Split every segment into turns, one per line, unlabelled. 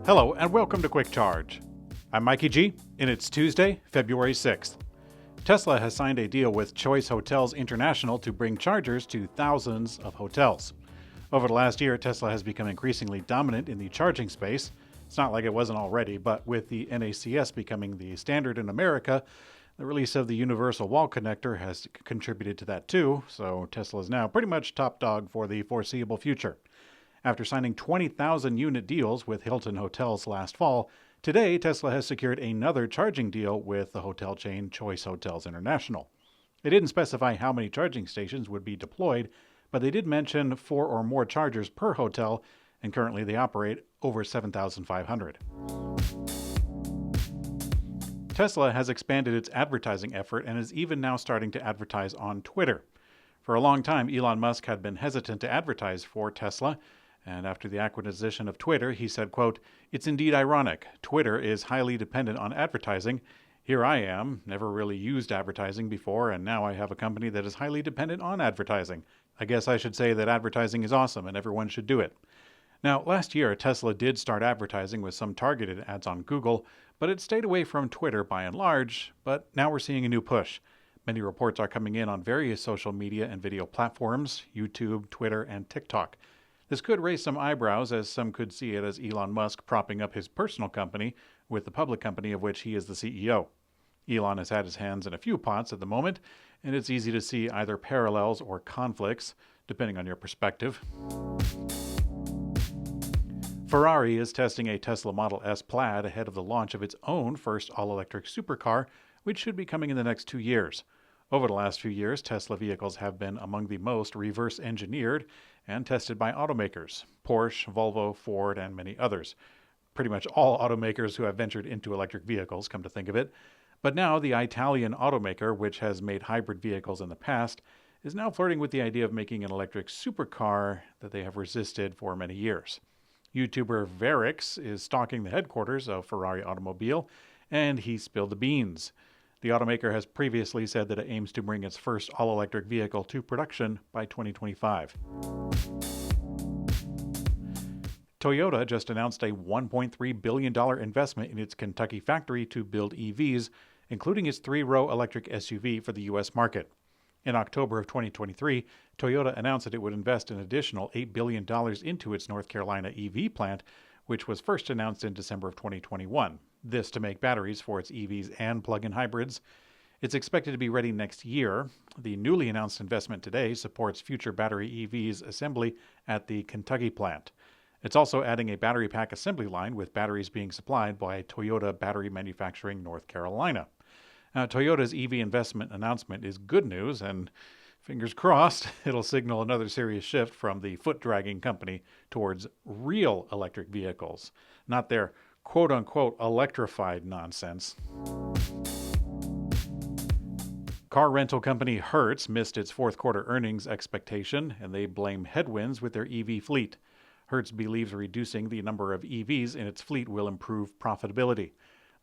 Hello and welcome to Quick Charge. I'm Mikey G, and it's Tuesday, February 6th. Tesla has signed a deal with Choice Hotels International to bring chargers to thousands of hotels. Over the last year, Tesla has become increasingly dominant in the charging space. It's not like it wasn't already, but with the NACS becoming the standard in America, the release of the Universal Wall Connector has contributed to that too, so Tesla is now pretty much top dog for the foreseeable future. After signing 20,000 unit deals with Hilton Hotels last fall, today Tesla has secured another charging deal with the hotel chain Choice Hotels International. They didn't specify how many charging stations would be deployed, but they did mention 4 or more chargers per hotel, and currently they operate over 7,500. Tesla has expanded its advertising effort and is even now starting to advertise on Twitter. For a long time, Elon Musk had been hesitant to advertise for Tesla, and after the acquisition of Twitter, he said, quote, "It's indeed ironic. Twitter is highly dependent on advertising. Here I am, never really used advertising before, and now I have a company that is highly dependent on advertising. I guess I should say that advertising is awesome and everyone should do it." Now, last year, Tesla did start advertising with some targeted ads on Google, but it stayed away from Twitter by and large, but now we're seeing a new push. Many reports are coming in on various social media and video platforms, YouTube, Twitter, and TikTok. This could raise some eyebrows, as some could see it as Elon Musk propping up his personal company with the public company of which he is the CEO. Elon has had his hands in a few pots at the moment, and it's easy to see either parallels or conflicts, depending on your perspective. Ferrari is testing a Tesla Model S Plaid ahead of the launch of its own first all-electric supercar, which should be coming in the next 2 years. Over the last few years, Tesla vehicles have been among the most reverse-engineered and tested by automakers: Porsche, Volvo, Ford, and many others. Pretty much all automakers who have ventured into electric vehicles, come to think of it. But now the Italian automaker, which has made hybrid vehicles in the past, is now flirting with the idea of making an electric supercar that they have resisted for many years. YouTuber Verix is stalking the headquarters of Ferrari Automobile, and he spilled the beans. The automaker has previously said that it aims to bring its first all-electric vehicle to production by 2025. Toyota just announced a $1.3 billion investment in its Kentucky factory to build EVs, including its 3-row electric SUV for the U.S. market. In October of 2023, Toyota announced that it would invest an additional $8 billion into its North Carolina EV plant, which was first announced in December of 2021. This to make batteries for its EVs and plug-in hybrids. It's expected to be ready next year. The newly announced investment today supports future battery EVs assembly at the Kentucky plant. It's also adding a battery pack assembly line with batteries being supplied by Toyota Battery Manufacturing North Carolina. Now, Toyota's EV investment announcement is good news, and fingers crossed, it'll signal another serious shift from the foot-dragging company towards real electric vehicles, not their quote-unquote electrified nonsense. Car rental company Hertz missed its fourth quarter earnings expectation, and they blame headwinds with their EV fleet. Hertz believes reducing the number of EVs in its fleet will improve profitability.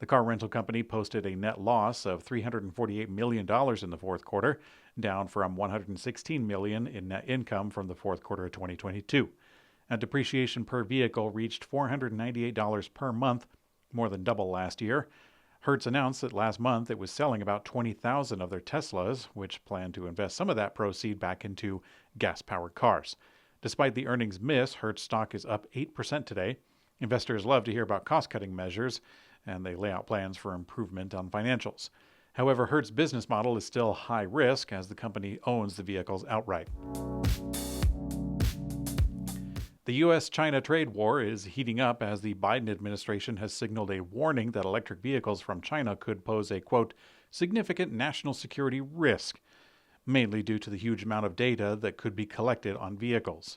The car rental company posted a net loss of $348 million in the fourth quarter, down from $116 million in net income from the fourth quarter of 2022. And depreciation per vehicle reached $498 per month, more than double last year. Hertz announced that last month it was selling about 20,000 of their Teslas, which plan to invest some of that proceed back into gas-powered cars. Despite the earnings miss, Hertz stock is up 8% today. Investors love to hear about cost-cutting measures, and they lay out plans for improvement on financials. However, Hertz's business model is still high risk as the company owns the vehicles outright. The U.S.-China trade war is heating up as the Biden administration has signaled a warning that electric vehicles from China could pose a, quote, significant national security risk, mainly due to the huge amount of data that could be collected on vehicles.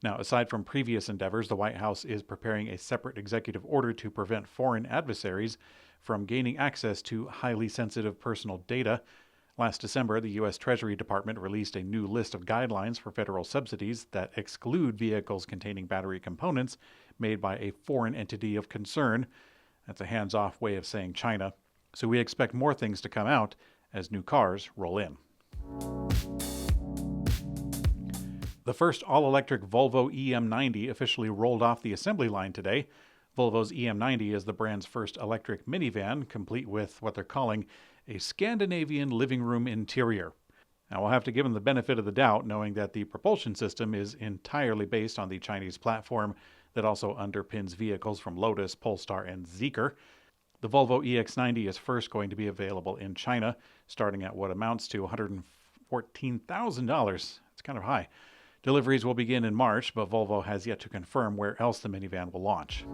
Now, aside from previous endeavors, the White House is preparing a separate executive order to prevent foreign adversaries from gaining access to highly sensitive personal data. Last December, the U.S. Treasury Department released a new list of guidelines for federal subsidies that exclude vehicles containing battery components made by a foreign entity of concern. That's a hands-off way of saying China. So we expect more things to come out as new cars roll in. The first all-electric Volvo EM90 officially rolled off the assembly line today. Volvo's EM90 is the brand's first electric minivan, complete with what they're calling a Scandinavian living room interior. Now, we'll have to give them the benefit of the doubt, knowing that the propulsion system is entirely based on the Chinese platform that also underpins vehicles from Lotus, Polestar, and Zeekr. The Volvo EX90 is first going to be available in China, starting at what amounts to $114,000. It's kind of high. Deliveries will begin in March, but Volvo has yet to confirm where else the minivan will launch.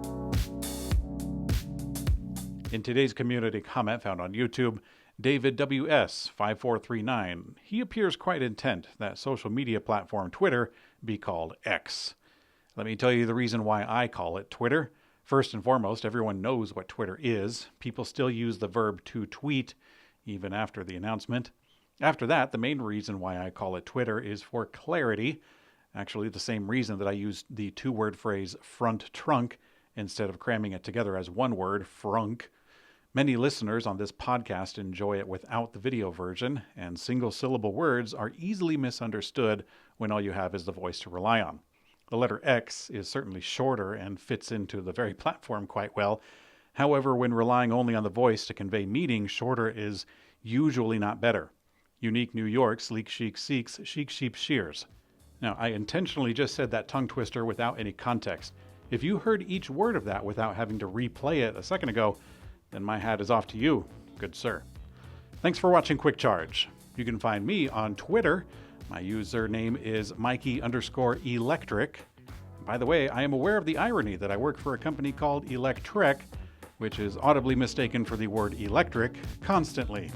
In today's community comment found on YouTube, David WS5439, he appears quite intent that social media platform Twitter be called X. Let me tell you the reason why I call it Twitter. First and foremost, everyone knows what Twitter is. People still use the verb to tweet, even after the announcement. After that, the main reason why I call it Twitter is for clarity. Actually, the same reason that I used the two-word phrase front trunk instead of cramming it together as one word, frunk. Many listeners on this podcast enjoy it without the video version, and single-syllable words are easily misunderstood when all you have is the voice to rely on. The letter X is certainly shorter and fits into the very platform quite well. However, when relying only on the voice to convey meaning, shorter is usually not better. Unique New York, sleek chic seeks, chic sheep shears. Now, I intentionally just said that tongue twister without any context. If you heard each word of that without having to replay it a second ago, then my hat is off to you, good sir. Thanks for watching Quick Charge. You can find me on Twitter. My username is Mikey_Electrek. By the way, I am aware of the irony that I work for a company called Electrek, which is audibly mistaken for the word electric constantly.